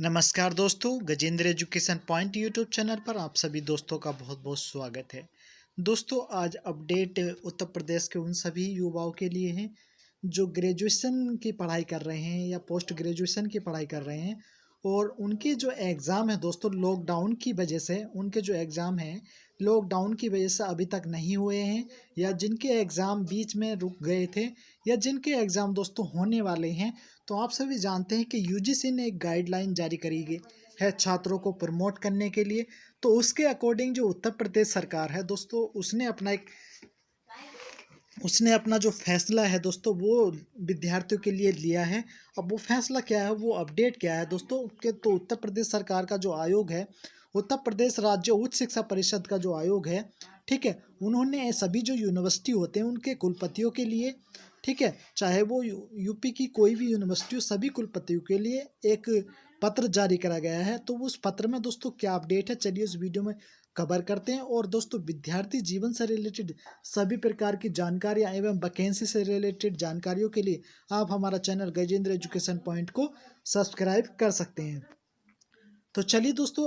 नमस्कार दोस्तों, Gajendra education point YouTube channel पर आप सभी दोस्तों का बहुत बहुत स्वागत है। दोस्तों, आज अपडेट उत्तर प्रदेश के उन सभी युवाओं के लिए है जो ग्रेजुएशन की पढ़ाई कर रहे हैं या पोस्ट ग्रेजुएशन की पढ़ाई कर रहे हैं और उनके जो एग्ज़ाम है दोस्तों, लॉकडाउन की वजह से उनके जो एग्ज़ाम हैं लॉकडाउन की वजह से अभी तक नहीं हुए हैं, या जिनके एग्ज़ाम बीच में रुक गए थे, या जिनके एग्ज़ाम दोस्तों होने वाले हैं। तो आप सभी जानते हैं कि यूजीसी ने एक गाइडलाइन जारी करी गई है छात्रों को प्रमोट करने के लिए। तो उसके अकॉर्डिंग जो उत्तर प्रदेश सरकार है दोस्तों, उसने अपना जो फैसला है दोस्तों वो विद्यार्थियों के लिए लिया है। अब वो फैसला क्या है, वो अपडेट क्या है दोस्तों के, तो उत्तर प्रदेश सरकार का जो आयोग है, उत्तर प्रदेश राज्य उच्च शिक्षा परिषद का जो आयोग है, ठीक है, उन्होंने सभी जो यूनिवर्सिटी होते हैं उनके कुलपतियों के लिए, ठीक है, चाहे वो यूपी की कोई भी यूनिवर्सिटी हो, सभी कुलपतियों के लिए एक पत्र जारी करा गया है। तो उस पत्र में दोस्तों क्या अपडेट है, चलिए उस वीडियो में कवर करते हैं। और दोस्तों, विद्यार्थी जीवन से रिलेटेड सभी प्रकार की जानकारियां एवं वैकेंसी से रिलेटेड जानकारियों के लिए आप हमारा चैनल गजेंद्र एजुकेशन पॉइंट को सब्सक्राइब कर सकते हैं। तो चलिए दोस्तों,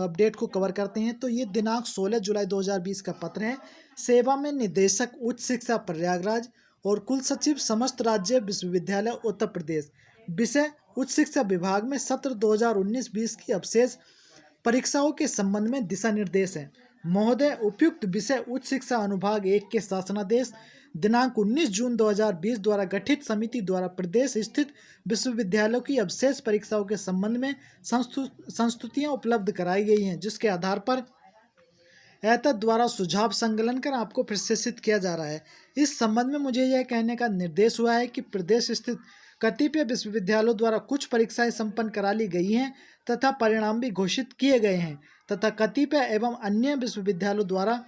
अपडेट को कवर करते हैं। तो ये दिनांक 16 जुलाई 2020 का पत्र है। सेवा में निदेशक उच्च शिक्षा प्रयागराज और कुल सचिव समस्त राज्य विश्वविद्यालय उत्तर प्रदेश, विषय उच्च शिक्षा विभाग में सत्र 2019-20 की अवशेष परीक्षाओं के संबंध में दिशा निर्देश है। महोदय, उपयुक्त विषय उच्च शिक्षा अनुभाग 1 के शासनादेश दिनांक 19 जून 2020 द्वारा गठित समिति द्वारा प्रदेश स्थित विश्वविद्यालयों की अवशेष परीक्षाओं के संबंध में संस्तुतियां उपलब्ध कराई गई हैं, जिसके आधार पर एतद द्वारा सुझाव संकलन कर आपको प्रशिक्षित किया जा रहा है। इस संबंध में मुझे यह कहने का निर्देश हुआ है कि प्रदेश स्थित कतिपय विश्वविद्यालयों द्वारा कुछ परीक्षाएं संपन्न करा ली गई हैं तथा परिणाम भी घोषित किए गए हैं, तथा कतिपय एवं अन्य विश्वविद्यालयों द्वारा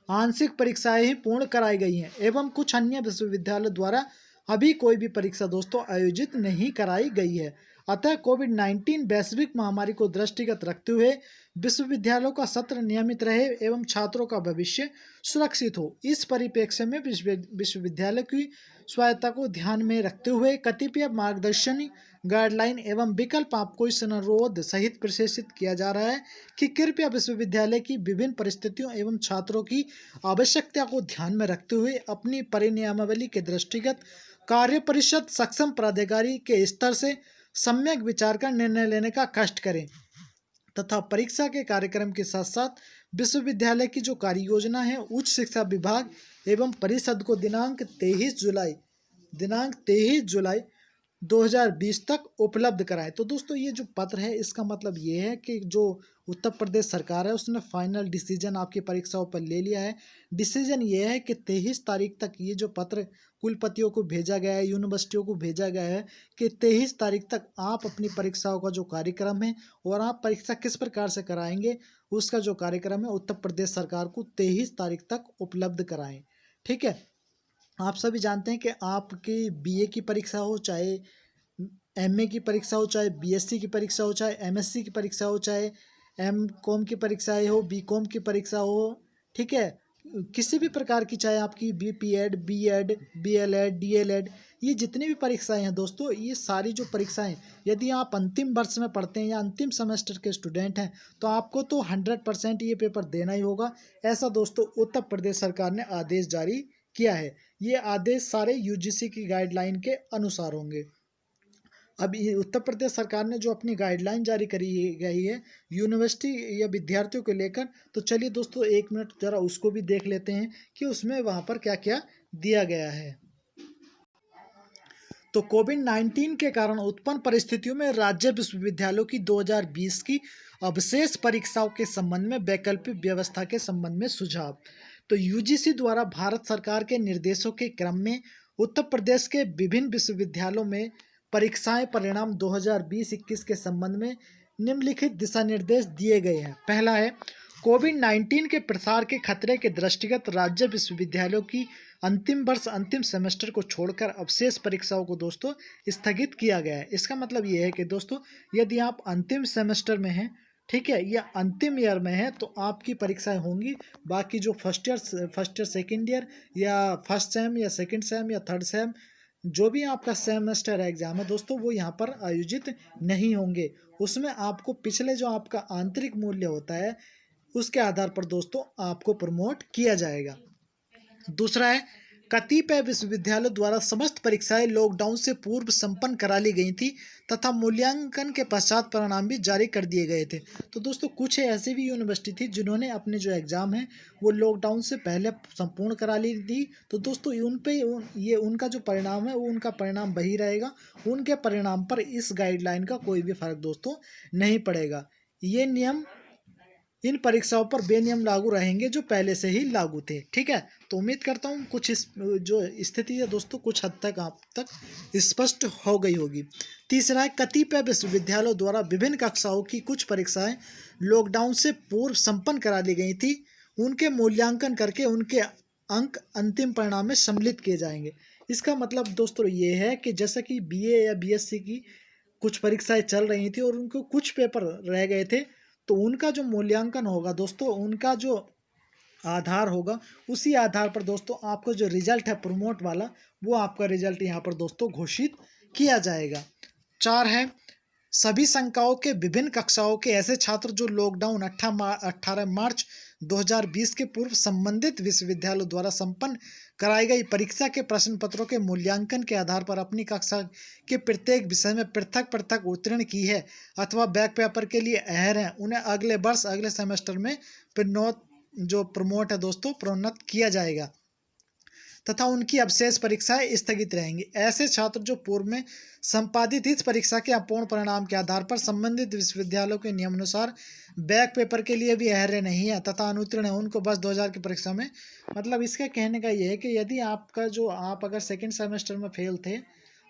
आंशिक परीक्षाएं ही पूर्ण कराई गई हैं एवं कुछ अन्य विश्वविद्यालयों द्वारा अभी कोई भी परीक्षा दोस्तों आयोजित नहीं कराई गई है। अतः कोविड-19 वैश्विक महामारी को दृष्टिगत रखते हुए विश्वविद्यालयों का सत्र नियमित रहे एवं छात्रों का भविष्य सुरक्षित हो। इस परिप्रेक्ष्य में विश्वविद्यालय की स्वायत्तता को ध्यान में रखते हुए कतिपय मार्गदर्शन गाइडलाइन एवं विकल्प आपको इस अनुरोध सहित प्रशिक्षित किया जा रहा है कि कृपया विश्वविद्यालय की विभिन्न परिस्थितियों एवं छात्रों की आवश्यकता को ध्यान में रखते हुए अपनी परिनियमावली के दृष्टिगत कार्य परिषद सक्षम प्राधिकारी के स्तर से सम्यक विचार कर निर्णय लेने का कष्ट करें, तथा परीक्षा के कार्यक्रम के साथ साथ विश्वविद्यालय की जो कार्य योजना है उच्च शिक्षा विभाग एवं परिषद को दिनांक 23 जुलाई 2020 तक उपलब्ध कराएं। तो दोस्तों, ये जो पत्र है इसका मतलब ये है कि जो उत्तर प्रदेश सरकार है उसने फाइनल डिसीजन आपकी परीक्षाओं पर ले लिया है। डिसीजन ये है कि 23 तारीख तक ये जो पत्र कुलपतियों को भेजा गया है, यूनिवर्सिटियों को भेजा गया है कि 23 तारीख तक आप अपनी परीक्षाओं का जो कार्यक्रम है और आप परीक्षा किस प्रकार से कराएंगे उसका जो कार्यक्रम है उत्तर प्रदेश सरकार को 23 तारीख तक उपलब्ध कराएं। ठीक है, आप सभी जानते हैं कि आपकी बीए की परीक्षा हो, चाहे एमए की परीक्षा हो, चाहे बीएससी की परीक्षा हो, चाहे एमएससी की परीक्षा हो, चाहे एमकॉम की परीक्षाएं हो, बीकॉम की परीक्षा हो, ठीक है, किसी भी प्रकार की, चाहे आपकी बीपीएड, बीएड, बीएलएड, डीएलएड, ये जितनी भी परीक्षाएं हैं दोस्तों, ये सारी जो परीक्षाएं, यदि आप अंतिम वर्ष में पढ़ते हैं या अंतिम सेमेस्टर के स्टूडेंट हैं तो आपको तो 100% ये पेपर देना ही होगा। ऐसा दोस्तों उत्तर प्रदेश सरकार ने आदेश जारी किया है। ये आदेश सारे यूजीसी की गाइडलाइन के अनुसार होंगे। अब ये उत्तर प्रदेश सरकार ने जो अपनी गाइडलाइन जारी करी गई है यूनिवर्सिटी या विद्यार्थियों को लेकर, तो चलिए दोस्तों 1 मिनट जरा उसको भी देख लेते हैं कि उसमें वहाँ पर क्या क्या दिया गया है। तो कोविड-19 के कारण उत्पन्न परिस्थितियों में राज्य विश्वविद्यालयों की 2020 की अवशेष परीक्षाओं के संबंध में वैकल्पिक व्यवस्था के संबंध में सुझाव। तो यूजीसी द्वारा भारत सरकार के निर्देशों के क्रम में उत्तर प्रदेश के विभिन्न विश्वविद्यालयों में परीक्षाएं परिणाम 2020-21 के संबंध में निम्नलिखित दिशा निर्देश दिए गए हैं। पहला है, कोविड-19 के प्रसार के खतरे के दृष्टिगत राज्य विश्वविद्यालयों की अंतिम वर्ष अंतिम सेमेस्टर को छोड़कर अवशेष परीक्षाओं को दोस्तों स्थगित किया गया है। इसका मतलब ये है कि दोस्तों यदि आप अंतिम सेमेस्टर में हैं, ठीक है, या अंतिम ईयर में है तो आपकी परीक्षाएं होंगी। बाकी जो फर्स्ट ईयर सेकेंड ईयर या फर्स्ट सेम या सेकेंड सेम या थर्ड सेम जो भी आपका सेमेस्टर एग्जाम है दोस्तों वो यहाँ पर आयोजित नहीं होंगे। उसमें आपको पिछले जो आपका आंतरिक मूल्य होता है उसके आधार पर दोस्तों आपको प्रमोट किया जाएगा। दूसरा है, कतिपय विश्वविद्यालयों द्वारा समस्त परीक्षाएं लॉकडाउन से पूर्व संपन्न करा ली गई थी तथा मूल्यांकन के पश्चात परिणाम भी जारी कर दिए गए थे। तो दोस्तों कुछ ऐसी भी यूनिवर्सिटी थी जिन्होंने अपने जो एग्ज़ाम है वो लॉकडाउन से पहले संपूर्ण करा ली थी। तो दोस्तों ये उनका जो परिणाम है वो उनका परिणाम वही रहेगा, उनके परिणाम पर इस गाइडलाइन का कोई भी फर्क दोस्तों नहीं पड़ेगा। ये नियम इन परीक्षाओं पर बेनियम लागू रहेंगे जो पहले से ही लागू थे। ठीक है, तो उम्मीद करता हूँ कुछ इस जो स्थिति है दोस्तों कुछ हद तक आप तक स्पष्ट हो गई होगी। तीसरा है, कतिपय विश्वविद्यालयों द्वारा विभिन्न कक्षाओं की कुछ परीक्षाएं लॉकडाउन से पूर्व संपन्न करा ली गई थी, उनके मूल्यांकन करके उनके अंक अंतिम परिणाम में सम्मिलित किए जाएंगे। इसका मतलब दोस्तों ये है कि जैसा कि बीए या बीएससी की कुछ परीक्षाएं चल रही थी और उनको कुछ पेपर रह गए थे, तो उनका जो मूल्यांकन होगा दोस्तों, उनका जो आधार होगा, उसी आधार पर दोस्तों आपको जो रिजल्ट है प्रमोट वाला, वो आपका रिजल्ट यहाँ पर दोस्तों घोषित किया जाएगा। 4 है, सभी संकायों के विभिन्न कक्षाओं के ऐसे छात्र जो लॉकडाउन 18 मार्च 2020 के पूर्व संबंधित विश्वविद्यालयों द्वारा संपन्न कराई गई परीक्षा के प्रश्न पत्रों के मूल्यांकन के आधार पर अपनी कक्षा के प्रत्येक विषय में पृथक पृथक उत्तीर्ण की है अथवा बैक पेपर के लिए अहर हैं, उन्हें अगले वर्ष अगले सेमेस्टर में प्रमोट है दोस्तों प्रोन्नत किया जाएगा तथा उनकी अवशेष परीक्षाएं स्थगित रहेंगी। ऐसे छात्र जो पूर्व में संपादित इस परीक्षा के अपूर्ण परिणाम के आधार पर संबंधित विश्वविद्यालयों के नियमानुसार बैक पेपर के लिए भी अहर्य नहीं है तथा अनुत्तीर्ण है, उनको बस 2000 की परीक्षा में, मतलब इसका कहने का ये है कि यदि आपका जो आप अगर सेकेंड सेमेस्टर में फेल थे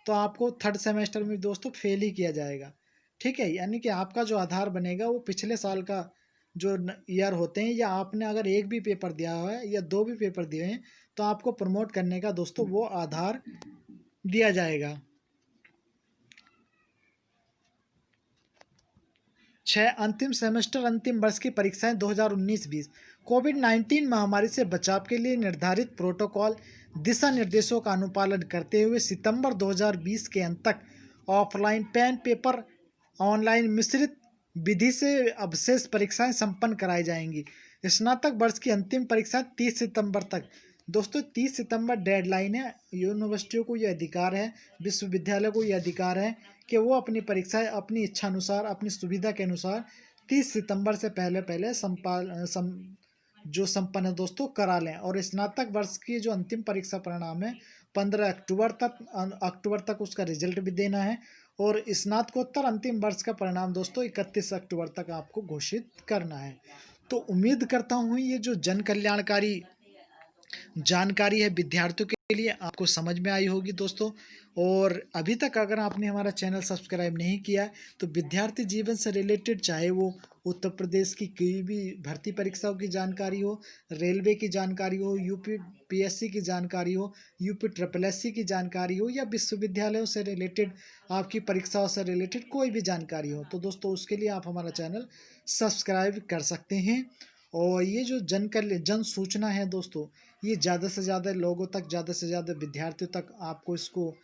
तो आपको थर्ड सेमेस्टर में दोस्तों फेल ही किया जाएगा। ठीक है, यानी कि आपका जो आधार बनेगा वो पिछले साल का जो ईयर होते हैं, या आपने अगर एक भी पेपर दिया हुआ है या दो भी पेपर दिए हैं तो आपको प्रमोट करने का दोस्तों वो आधार दिया जाएगा। 6, अंतिम सेमेस्टर अंतिम वर्ष की परीक्षाएं 2019-20 कोविड-19 महामारी से बचाव के लिए निर्धारित प्रोटोकॉल दिशा निर्देशों का अनुपालन करते हुए सितंबर 2020 के अंत तक ऑफलाइन पेन पेपर ऑनलाइन मिश्रित विधि से अवशेष परीक्षाएं संपन्न कराई जाएंगी। स्नातक वर्ष की अंतिम परीक्षा 30 सितंबर तक दोस्तों 30 सितंबर डेडलाइन है। यूनिवर्सिटियों को यह अधिकार है, विश्वविद्यालय को यह अधिकार है कि वो अपनी परीक्षाएं अपनी इच्छा अनुसार अपनी सुविधा के अनुसार 30 सितंबर से पहले पहले जो संपन्न है दोस्तों करा लें। और स्नातक वर्ष की जो अंतिम परीक्षा परिणाम है 15 अक्टूबर तक उसका रिजल्ट भी देना है और स्नातकोत्तर अंतिम वर्ष का परिणाम दोस्तों 31 अक्टूबर तक आपको घोषित करना है। तो उम्मीद करता हूँ ये जो जन कल्याणकारी जानकारी है विद्यार्थियों के लिए आपको समझ में आई होगी दोस्तों। और अभी तक अगर आपने हमारा चैनल सब्सक्राइब नहीं किया तो विद्यार्थी जीवन से रिलेटेड चाहे वो उत्तर प्रदेश की कोई भी भर्ती परीक्षाओं की जानकारी हो, रेलवे की जानकारी हो, यूपी पीएससी की जानकारी हो, यूपी ट्रिपल एससी की जानकारी हो, या विश्वविद्यालयों से रिलेटेड आपकी परीक्षाओं से रिलेटेड कोई भी जानकारी हो, तो दोस्तों उसके लिए आप हमारा चैनल सब्सक्राइब कर सकते हैं। और ये जो जन सूचना है दोस्तों, ये ज़्यादा से ज़्यादा लोगों तक, ज़्यादा से ज़्यादा विद्यार्थियों तक आपको इसको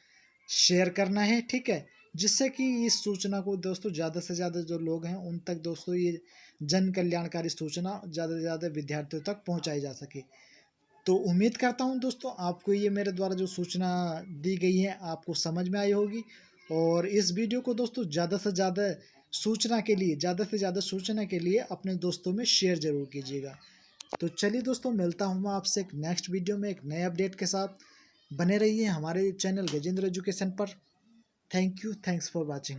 शेयर करना है। ठीक है, जिससे कि इस सूचना को दोस्तों ज़्यादा से ज़्यादा जो लोग हैं उन तक दोस्तों ये जन कल्याणकारी सूचना ज़्यादा से ज़्यादा विद्यार्थियों तक पहुंचाई जा सके। तो उम्मीद करता हूं दोस्तों आपको ये मेरे द्वारा जो सूचना दी गई है आपको समझ में आई होगी। और इस वीडियो को दोस्तों ज़्यादा से ज़्यादा सूचना के लिए अपने दोस्तों में शेयर ज़रूर कीजिएगा। तो चलिए दोस्तों, मिलता हूँ मैं आपसे एक नेक्स्ट वीडियो में एक नए अपडेट के साथ। बने रहिए हमारे चैनल गजेंद्र एजुकेशन पर। Thank you, thanks for watching.